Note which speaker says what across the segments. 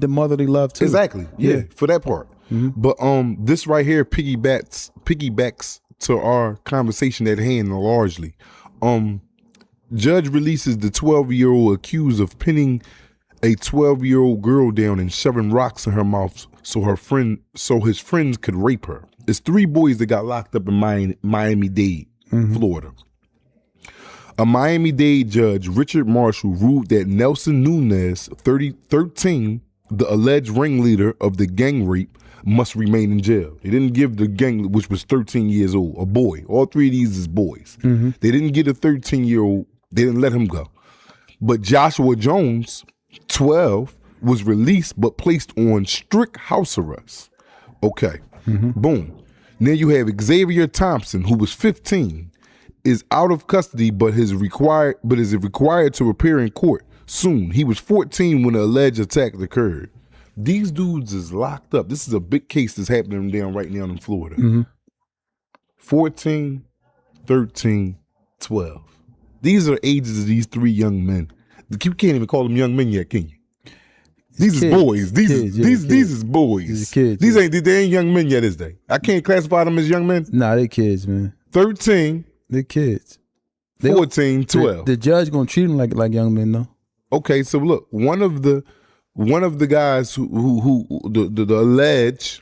Speaker 1: the motherly love too.
Speaker 2: Exactly. Yeah, for that part. But this right here piggybacks to our conversation at hand largely. Judge releases the 12-year-old accused of pinning a 12-year-old girl down and shoving rocks in her mouth so his friends could rape her. It's 3 boys that got locked up in Miami-Dade, Florida. A Miami-Dade judge, Richard Marshall, ruled that Nelson Nunez, 13, the alleged ringleader of the gang rape, must remain in jail. They didn't give the gang, which was 13 years old, a boy. All 3 of these is boys. They didn't get a 13-year-old. They didn't let him go. But Joshua Jones, 12, was released but placed on strict house arrest. Okay. Boom. Then you have Xavier Thompson, who was 15, is out of custody but is required to appear in court soon. He was 14 when the alleged attack occurred. These dudes is locked up. This is a big case that's happening down right now in Florida. 14, 13, 12. These are ages of these 3 young men. You can't even call them young men yet, can you? These is boys. These is boys.
Speaker 1: These kids.
Speaker 2: They ain't young men yet, is they? I can't classify them as young men.
Speaker 1: Nah, they kids, man.
Speaker 2: 13.
Speaker 1: They kids.
Speaker 2: 14, 12.
Speaker 1: The judge gonna treat them like young men though. Okay,
Speaker 2: so look, one of the guys who the alleged,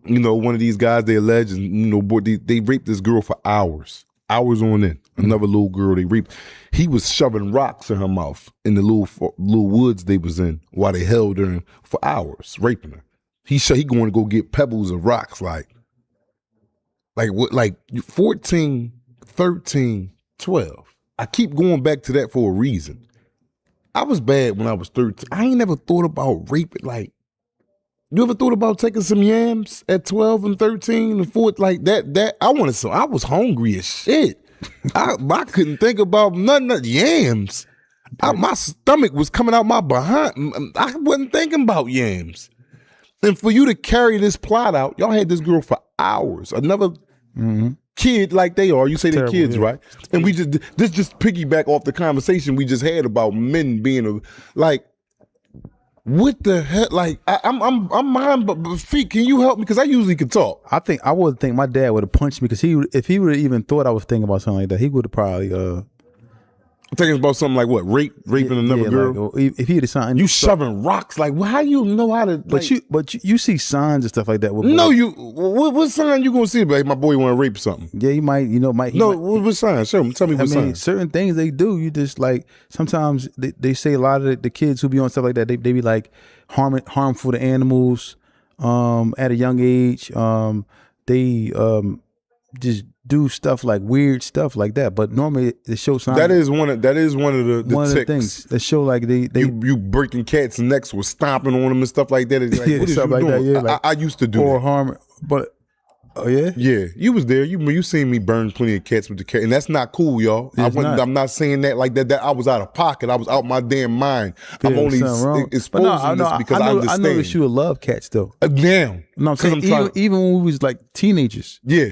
Speaker 2: one of these guys they allege, they raped this girl for hours on end. Another little girl they raped. He was shoving rocks in her mouth in the little woods they was in while they held her for hours, raping her. He going to go get pebbles of rocks like 14, 13, 12. I keep going back to that for a reason. I was bad when I was 13. I ain't never thought about raping. Like, you ever thought about taking some yams at 12 and 13 and 14 like that? I was hungry as shit. I couldn't think about nothing but yams. My stomach was coming out my behind. I wasn't thinking about yams. And for you to carry this plot out, y'all had this girl for hours. Another kid like they are. You say they're kids, right? And this just piggyback off the conversation we just had about men being like, what the hell? Like, I'm mind, but feet, can you help me? Because I usually can talk.
Speaker 1: I would think my dad would have punched me because if he would have even thought I was thinking about something like that, he would have probably
Speaker 2: thinking about something like what? Raping another girl?
Speaker 1: Like, if he had something,
Speaker 2: you shoving rocks, like, well, how you know how to?
Speaker 1: But you see signs and stuff like that.
Speaker 2: No, what sign you gonna see? Like, my boy want to rape something?
Speaker 1: Yeah, he might.
Speaker 2: What sign? Show me. Tell me what sign.
Speaker 1: Certain things they do. You just like sometimes they say a lot of the kids who be on stuff like that. They be like harmful to animals at a young age. They just do stuff like weird stuff like that, but normally it shows signs.
Speaker 2: That is one of the
Speaker 1: things that show like they
Speaker 2: you breaking cats' necks with stomping on them and stuff like that. It's like, what is you doing? That, yeah, like, I used to do
Speaker 1: or
Speaker 2: that.
Speaker 1: harm, but
Speaker 2: yeah, you was there. You seen me burn plenty of cats with the cat, and that's not cool, y'all. I'm not saying that like that. That I was out of pocket. I was out my damn mind.
Speaker 1: Yeah,
Speaker 2: I'm only exposing this because I understand.
Speaker 1: I know that you would love cats though.
Speaker 2: Damn.
Speaker 1: No, I'm saying even when we was like teenagers.
Speaker 2: Yeah.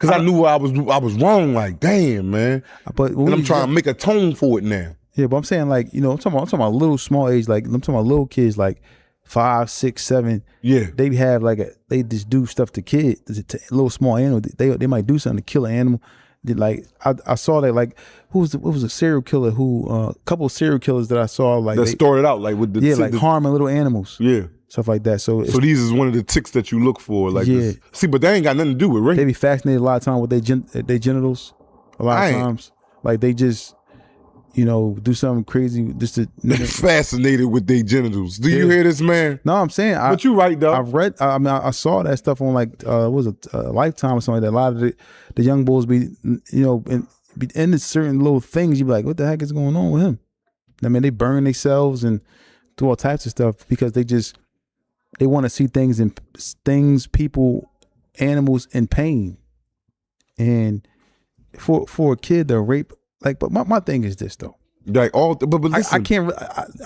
Speaker 2: Because I knew I was wrong, like, damn, man.
Speaker 1: But
Speaker 2: I'm trying to make a tone for it now.
Speaker 1: Yeah, but I'm saying, like, I'm talking about little small age, like I'm talking about little kids like 5, 6, 7.
Speaker 2: Yeah.
Speaker 1: They have they just do stuff to kids, to little small animals. They might do something to kill an animal. Like I saw that, like, what was a serial killer a couple of serial killers that I saw, like
Speaker 2: that started out like with the
Speaker 1: harming little animals.
Speaker 2: Yeah.
Speaker 1: Stuff like that. So
Speaker 2: these is one of the ticks that you look for. Like, yeah. See, but they ain't got nothing to do with rape.
Speaker 1: They be fascinated a lot of times with their genitals. A lot of times. Like, they just, do something crazy just to...
Speaker 2: They're fascinated with their genitals. Do you hear this, man?
Speaker 1: No, I'm saying...
Speaker 2: But you right, though.
Speaker 1: I've read... I saw that stuff on, like, what was it, Lifetime or something like that. A lot of the young boys be, be into certain little things. You be like, what the heck is going on with him? I mean, they burn themselves and do all types of stuff because they want to see things, people, animals in pain. And for a kid to rape, like, but my thing is this though.
Speaker 2: Like but listen.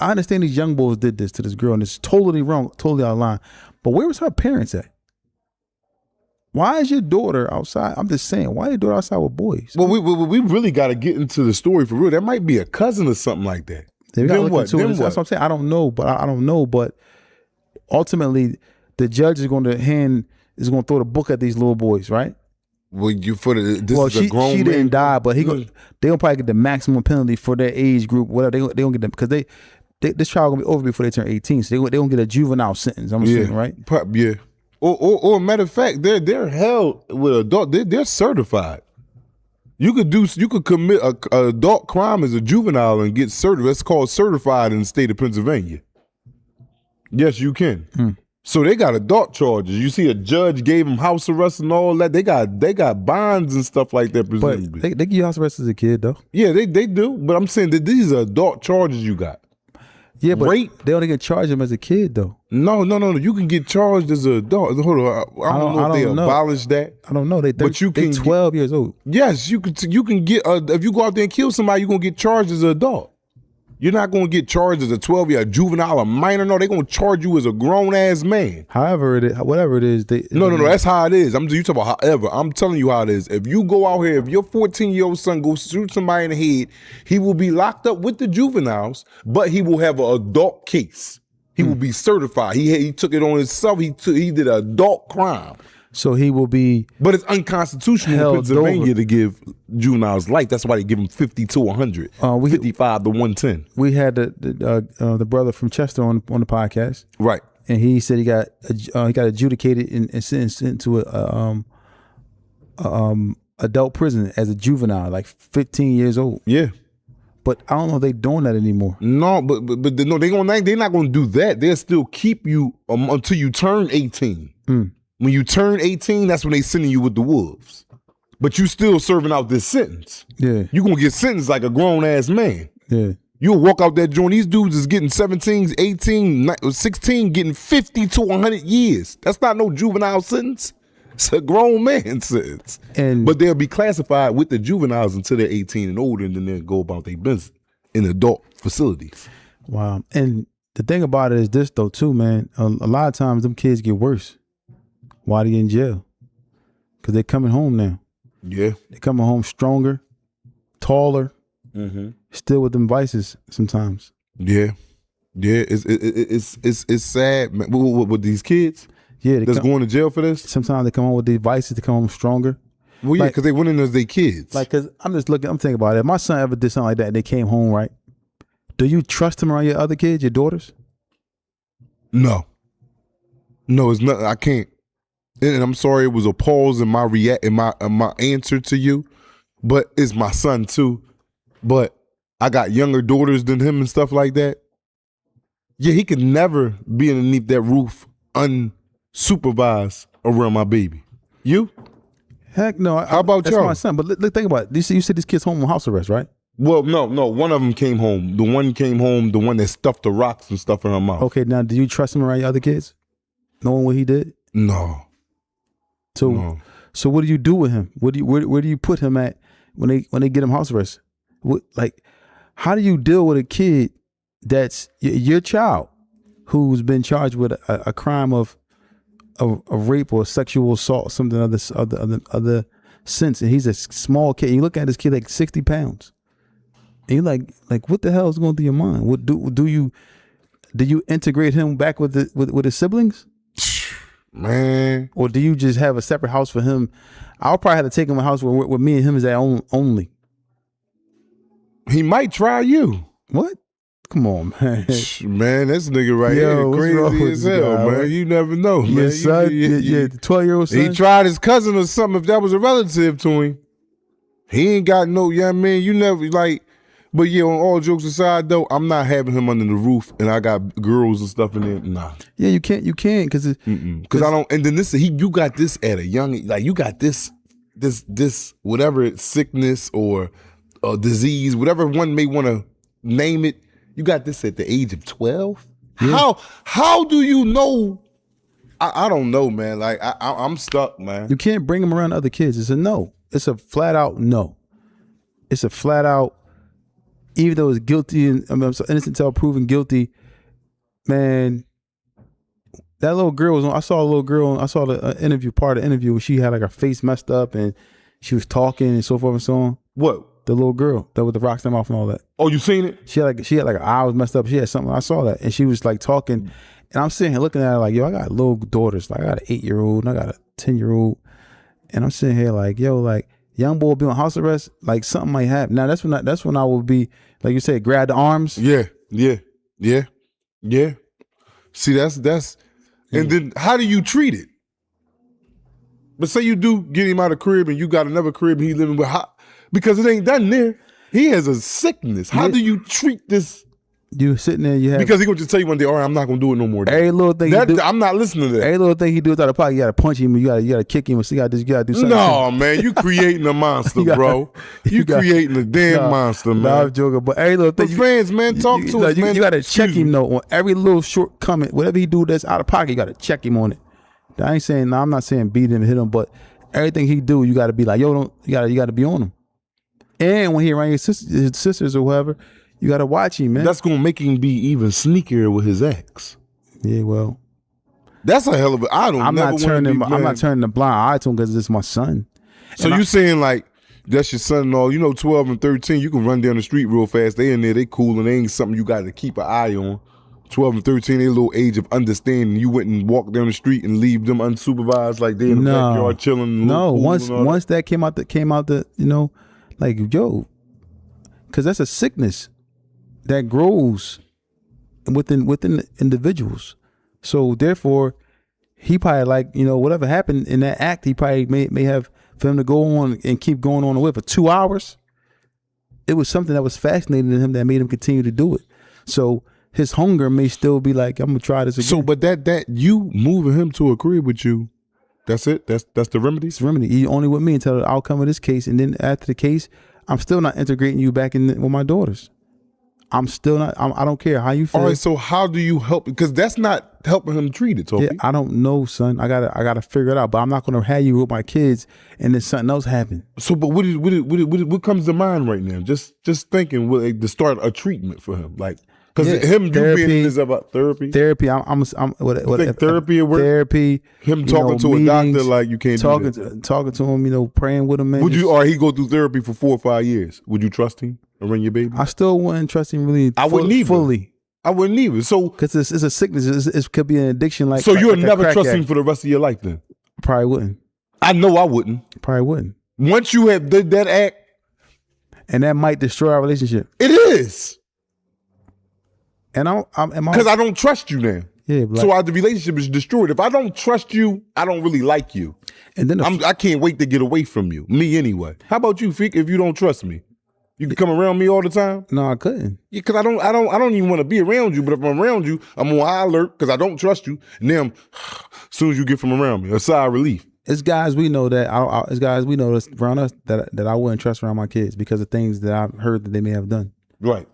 Speaker 1: I understand these young boys did this to this girl and it's totally wrong, totally out of line. But where was her parents at? Why is your daughter outside? I'm just saying, why is your daughter outside with boys?
Speaker 2: Well, we really got to get into the story for real. That might be a cousin or something like that.
Speaker 1: They got to look into it.
Speaker 2: Then
Speaker 1: That's what I'm saying. I don't know, but ultimately, the judge is going to throw the book at these little boys, right?
Speaker 2: Well, is a grown
Speaker 1: she
Speaker 2: man.
Speaker 1: didn't die, but they gonna probably get the maximum penalty for their age group. Whatever they gonna get them because this trial gonna be over before they turn 18, so they gonna get a juvenile sentence. I'm assuming, right?
Speaker 2: Yeah. Or matter of fact, they're held with adult. They're certified. You could commit a adult crime as a juvenile and get certified. That's called certified in the state of Pennsylvania. Yes, you can. So they got adult charges. You see, a judge gave them house arrest and all that. They got bonds and stuff like that. Presumably,
Speaker 1: but they give you house arrest as a kid, though.
Speaker 2: Yeah, they do. But I'm saying that these are adult charges you got.
Speaker 1: Yeah, but
Speaker 2: rape.
Speaker 1: They only get charged him as a kid, though.
Speaker 2: No. You can get charged as an adult. Hold on, I don't know if they abolished that.
Speaker 1: I don't know. They 12 years old.
Speaker 2: Yes, you can get if you go out there and kill somebody, you're gonna get charged as an adult. You're not going to get charged as a 12-year juvenile or minor. No, they're going to charge you as a grown-ass man.
Speaker 1: However it is, whatever it is.
Speaker 2: No, that's how it is. You talking about however. I'm telling you how it is. If you go out here, if your 14-year-old son goes shoot somebody in the head, he will be locked up with the juveniles, but he will have an adult case. He will be certified. He took it on himself. He did an adult crime.
Speaker 1: So he will be.
Speaker 2: But it's unconstitutional in Pennsylvania to give juveniles life. That's why they give them 50 to 100, 55 to 110.
Speaker 1: We had the brother from Chester on the podcast,
Speaker 2: right?
Speaker 1: And he said he got adjudicated and sentenced into adult prison as a juvenile, like 15 years old.
Speaker 2: Yeah.
Speaker 1: But I don't know if they doing that anymore.
Speaker 2: No, but no, they're not going to do that. They'll still keep you until you turn 18. When you turn 18, that's when they sending you with the wolves. But you still serving out this sentence.
Speaker 1: Yeah.
Speaker 2: You going to get sentenced like a grown-ass man.
Speaker 1: Yeah.
Speaker 2: You'll walk out that joint. These dudes is getting 17, 18, 16, getting 50 to 100 years. That's not no juvenile sentence. It's a grown man sentence. But they'll be classified with the juveniles until they're 18 and older, and then they'll go about their business in adult facilities.
Speaker 1: Wow. And the thing about it is this, though, too, man. A lot of times them kids get worse while they in jail because they're coming home now.
Speaker 2: Yeah. They're
Speaker 1: coming home stronger, taller, still with them vices sometimes.
Speaker 2: Yeah. Yeah. It's sad, man. With these kids that's going to jail for this?
Speaker 1: Sometimes they come home with these vices to come home stronger.
Speaker 2: Well, yeah, because they went in as they kids.
Speaker 1: Like, because I'm thinking about it. If my son ever did something like that and they came home, right? Do you trust him around your other kids, your daughters?
Speaker 2: No, it's not. I can't. And I'm sorry, it was a pause in my answer to you, but it's my son too. But I got younger daughters than him and stuff like that. Yeah, he could never be underneath that roof unsupervised around my baby. You?
Speaker 1: Heck no.
Speaker 2: How about
Speaker 1: that's
Speaker 2: y'all?
Speaker 1: My son. But look, think about it. You said this kid's home on house arrest, right?
Speaker 2: Well, no. One of them came home. The one came home, the one that stuffed the rocks and stuff in her mouth.
Speaker 1: Okay, now, do you trust him around your other kids? Knowing what he did?
Speaker 2: No.
Speaker 1: So what do you do with him? Where do you put him at when they get him house arrest? How do you deal with a kid that's your child who's been charged with a crime of rape or sexual assault, something other sense, and he's a small kid. And you look at this kid like 60 pounds, and you're like what the hell is going through your mind? What do you integrate him back with his siblings?
Speaker 2: Man.
Speaker 1: Or do you just have a separate house for him? I'll probably have to take him a house where me and him is at only.
Speaker 2: He might try you.
Speaker 1: What? Come on, man.
Speaker 2: Man, this nigga right here crazy as hell, man. Right? You never know, man.
Speaker 1: Your son, your 12-year-old son?
Speaker 2: He tried his cousin or something if that was a relative to him. He ain't got no, you never, but yeah, on all jokes aside though, I'm not having him under the roof and I got girls and stuff in there. Nah.
Speaker 1: Yeah, you can't because
Speaker 2: I don't, and then you got this at a young, you got this whatever sickness or disease, whatever one may want to name it, you got this at the age of 12? Yeah. How do you know? I don't know, man. I'm stuck, man.
Speaker 1: You can't bring him around other kids. It's a no. It's a flat out no. It's a flat out, even though it's guilty and I'm so innocent until proven guilty, man. That little girl was on. I saw a little girl. I saw the part of the interview where she had like her face messed up and she was talking and so forth and so on.
Speaker 2: What?
Speaker 1: the little girl that with the rocks in her mouth and all that.
Speaker 2: Oh, you seen it?
Speaker 1: She had like her eye was messed up. She had something. I saw that, and she was like talking, and I'm sitting here looking at her like, yo, I got little daughters. Like I got an 8-year-old and I got a 10-year-old, and I'm sitting here like, yo, like young boy be on house arrest. Like something might happen. Now that's when I would be like you said, grab the arms.
Speaker 2: Yeah. See, that's, and then how do you treat it? But say you do get him out of crib and you got another crib and he living with because it ain't done there. He has a sickness. How do you treat this?
Speaker 1: You sitting there, you have
Speaker 2: because he gonna just tell you one day, all right, I'm not gonna do it no more.
Speaker 1: Every little thing
Speaker 2: I'm not listening to that.
Speaker 1: Every little thing he do out of pocket, you gotta punch him, you gotta kick him, you gotta do something.
Speaker 2: No, man, you creating a monster, bro. You creating a damn monster, man.
Speaker 1: No, I'm joking, but every little thing.
Speaker 2: But friends, man, talk to us, man.
Speaker 1: You gotta check him though on every little shortcoming. Whatever he do that's out of pocket, you gotta check him on it. I ain't saying, I'm not saying beat him, hit him, but everything he do, you gotta be like, yo, you gotta be on him. And when he around his sisters or whoever, you gotta watch him, man.
Speaker 2: That's gonna make him be even sneakier with his ex.
Speaker 1: Yeah, well,
Speaker 2: that's a hell of a. I'm not turning
Speaker 1: the blind eye to him because it's my son.
Speaker 2: So you saying like that's your son and all? You know, 12 and 13, you can run down the street real fast. They in there, they cool, and they ain't something you got to keep an eye on. 12 and 13, they a little age of understanding. You went and walked down the street and leave them unsupervised like they in the backyard chilling.
Speaker 1: No, once that came out, you know, like yo, because that's a sickness that grows within individuals. So therefore, he probably like, you know, whatever happened in that act, he probably may have for him to go on and keep going on with for 2 hours. It was something that was fascinating to him that made him continue to do it. So his hunger may still be like, I'm gonna try this again.
Speaker 2: So, but that you moving him to a crib with you, that's it. That's the remedy.
Speaker 1: It's the remedy. He only with me until the outcome of this case, and then after the case, I'm still not integrating you back in with my daughters. I'm still not. I don't care how you feel.
Speaker 2: All right. So how do you help? Because that's not helping him treat it. Tawfiq.
Speaker 1: Yeah, I don't know, son. I gotta figure it out. But I'm not gonna have you with my kids and then something else happen.
Speaker 2: So, but what comes to mind right now? Just thinking to start a treatment for him, like because him therapy, you being is about therapy.
Speaker 1: Therapy. I'm
Speaker 2: what think therapy or
Speaker 1: therapy.
Speaker 2: Him talking to meetings, a doctor like you can't
Speaker 1: talking to him. You know, praying with him. Man.
Speaker 2: Would you or he go through therapy for 4 or 5 years? Would you trust him around your baby?
Speaker 1: I still wouldn't trust him really.
Speaker 2: I wouldn't either.
Speaker 1: Fully.
Speaker 2: I wouldn't either. So
Speaker 1: because it's a sickness. It could be an addiction. Like
Speaker 2: so, you'll
Speaker 1: like
Speaker 2: never trust him for the rest of your life. Then
Speaker 1: probably wouldn't.
Speaker 2: I know I wouldn't.
Speaker 1: Probably wouldn't.
Speaker 2: Once you have did that act,
Speaker 1: and that might destroy our relationship.
Speaker 2: It is. And
Speaker 1: because
Speaker 2: I don't trust you now.
Speaker 1: Yeah.
Speaker 2: So the relationship is destroyed. If I don't trust you, I don't really like you.
Speaker 1: And then
Speaker 2: I can't wait to get away from you. Me anyway. How about you, Fiq? If you don't trust me, you can come around me all the time.
Speaker 1: No, I couldn't.
Speaker 2: Yeah, because I don't even want to be around you. But if I'm around you, I'm on high alert because I don't trust you. And then, as soon as you get from around me, a sigh of relief.
Speaker 1: It's guys we know that it's guys we know that's around us that I wouldn't trust around my kids because of things that I've heard that they may have done.
Speaker 2: Right.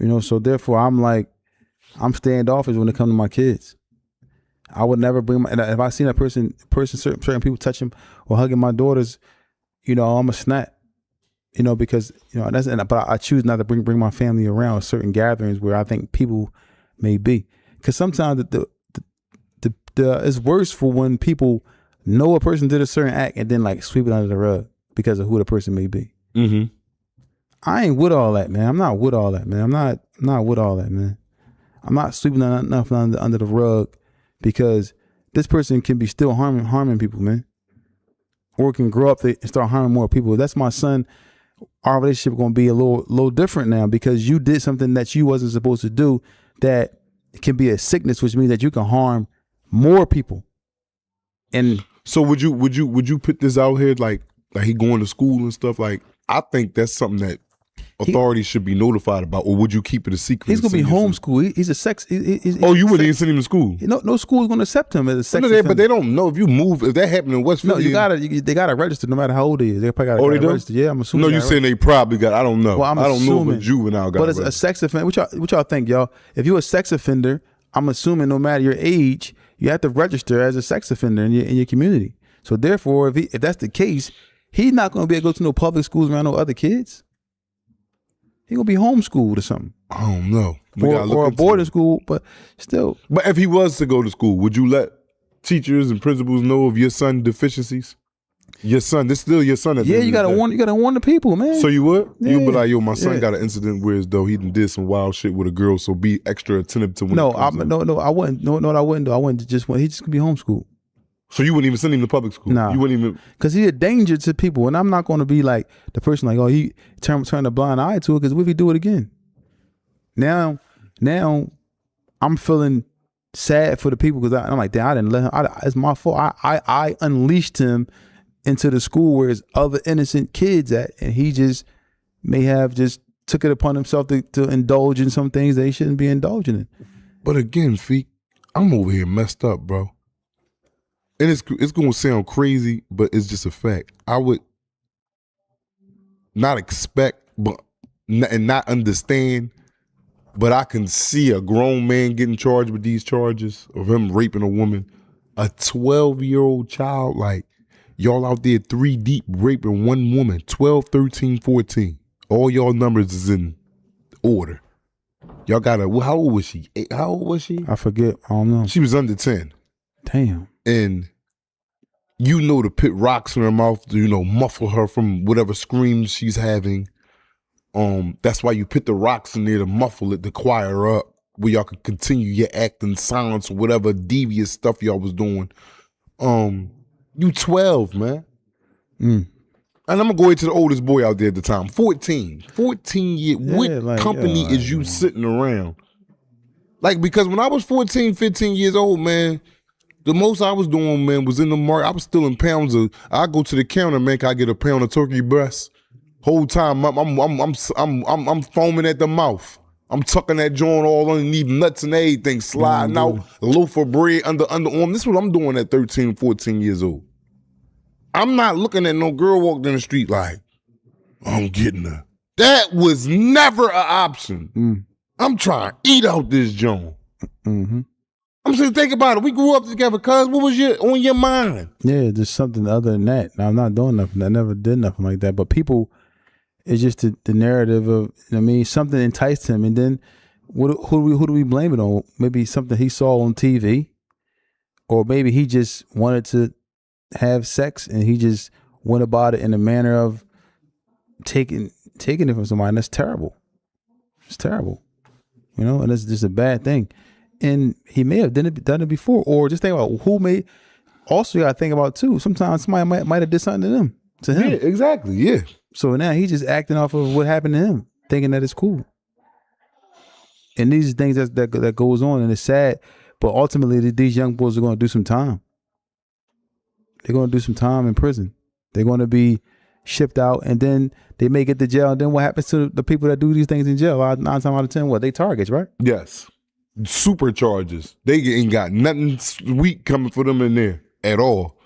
Speaker 1: You know, so therefore I'm standoffish when it comes to my kids. I would never bring if I seen a person, certain people touch him or hugging my daughters, you know, I'm a snap. You know, because you know but I choose not to bring my family around certain gatherings where I think people may be. Because sometimes it's worse for when people know a person did a certain act and then like sweep it under the rug because of who the person may be.
Speaker 2: Mm-hmm.
Speaker 1: I ain't with all that, man. I'm not with all that, man. I'm not with all that, man. I'm not sweeping nothing under the rug because this person can be still harming people, man. Or can grow up and start harming more people. If that's my son, our relationship going to be a little different now because you did something that you wasn't supposed to do that can be a sickness, which means that you can harm more people. And
Speaker 2: so would you put this out here like he going to school and stuff? Like I think that's something that authorities should be notified about, or would you keep it a secret?
Speaker 1: He's gonna be homeschooled. He's a sex. He's
Speaker 2: you wouldn't even send him to school.
Speaker 1: No school is gonna accept him as a sex.
Speaker 2: But they don't know if you move. If that happened in West Philly,
Speaker 1: they gotta register no matter how old he is. They probably gotta register. Yeah, I'm assuming.
Speaker 2: No, you saying they probably got. I don't know.
Speaker 1: Well,
Speaker 2: I don't know if a juvenile got.
Speaker 1: But it's a sex offender. What y'all think, y'all? If you're a sex offender, I'm assuming no matter your age, you have to register as a sex offender in your community. So therefore, if that's the case, he's not gonna be able to go to no public schools around no other kids. He gonna be homeschooled or something.
Speaker 2: I don't know.
Speaker 1: Or a boarding school, but still.
Speaker 2: But if he was to go to school, would you let teachers and principals know of your son's deficiencies? Your son, this still your son. At the
Speaker 1: Yeah,
Speaker 2: end
Speaker 1: you
Speaker 2: of the
Speaker 1: gotta
Speaker 2: day.
Speaker 1: warn. You gotta warn the people, man.
Speaker 2: So you would? You would be
Speaker 1: Yeah.
Speaker 2: like, yo, my son
Speaker 1: Yeah.
Speaker 2: got an incident where as though he did some wild shit with a girl, so be extra attentive to when
Speaker 1: No,
Speaker 2: it comes to him.
Speaker 1: no, I wouldn't. No, I wouldn't do. I wouldn't just. He just could be homeschooled.
Speaker 2: So you wouldn't even send him to public school?
Speaker 1: Nah.
Speaker 2: You wouldn't even.
Speaker 1: Because he's a danger to people, and I'm not going to be like the person like, oh, he turn a blind eye to it. Because what if he do it again? Now, I'm feeling sad for the people because I'm like, damn, I didn't let him. It's my fault. I unleashed him into the school where there's other innocent kids at, and he just may have just took it upon himself to indulge in some things that he shouldn't be indulging in.
Speaker 2: But again, Feek, I'm over here messed up, bro. And it's going to sound crazy, but it's just a fact. I would not expect and not understand, but I can see a grown man getting charged with these charges of him raping a woman. A 12-year-old child, like, y'all out there 3 deep raping one woman, 12, 13, 14. All y'all numbers is in order. Y'all got how old was she? How old was she?
Speaker 1: I forget. I don't know.
Speaker 2: She was under 10.
Speaker 1: Damn.
Speaker 2: And you know to put rocks in her mouth to, muffle her from whatever screams she's having. That's why you put the rocks in there to muffle it, to quiet her up, where y'all could continue your acting silence or whatever devious stuff y'all was doing. You 12, man. And I'm gonna go into the oldest boy out there at the time, 14. 14 years.
Speaker 1: Yeah,
Speaker 2: what
Speaker 1: like,
Speaker 2: company is you sitting around? Like, because when I was 14, 15 years old, man, the most I was doing, man, was in the market. I was still in pounds of. I go to the counter, man. Can I get a pound of turkey breast? Whole time, I'm foaming at the mouth. I'm tucking that joint all underneath, nuts and everything, sliding out, a loaf of bread underarm. This is what I'm doing at 13, 14 years old. I'm not looking at no girl walk down the street like, I'm getting her. That was never an option. I'm trying to eat out this joint. I'm saying, think about it. We grew up together, cuz. What was on your mind?
Speaker 1: Yeah, just something other than that. Now, I'm not doing nothing. I never did nothing like that. But people, it's just the narrative of, something enticed him. And then who do we blame it on? Maybe something he saw on TV. Or maybe he just wanted to have sex and he just went about it in a manner of taking it from somebody. And that's terrible. It's terrible. And it's just a bad thing. And he may have done it before, or just think about who made. Also, you got to think about too. Sometimes somebody might have did something to him.
Speaker 2: Yeah, exactly. Yeah.
Speaker 1: So now he's just acting off of what happened to him, thinking that it's cool. And these are things that goes on, and it's sad. But ultimately, these young boys are going to do some time. They're going to do some time in prison. They're going to be shipped out, and then they may get to jail. And then what happens to the people that do these things in jail? 9 times out of 10, what? They targets, right?
Speaker 2: Yes. Superchargers. They ain't got nothing sweet coming for them in there at all.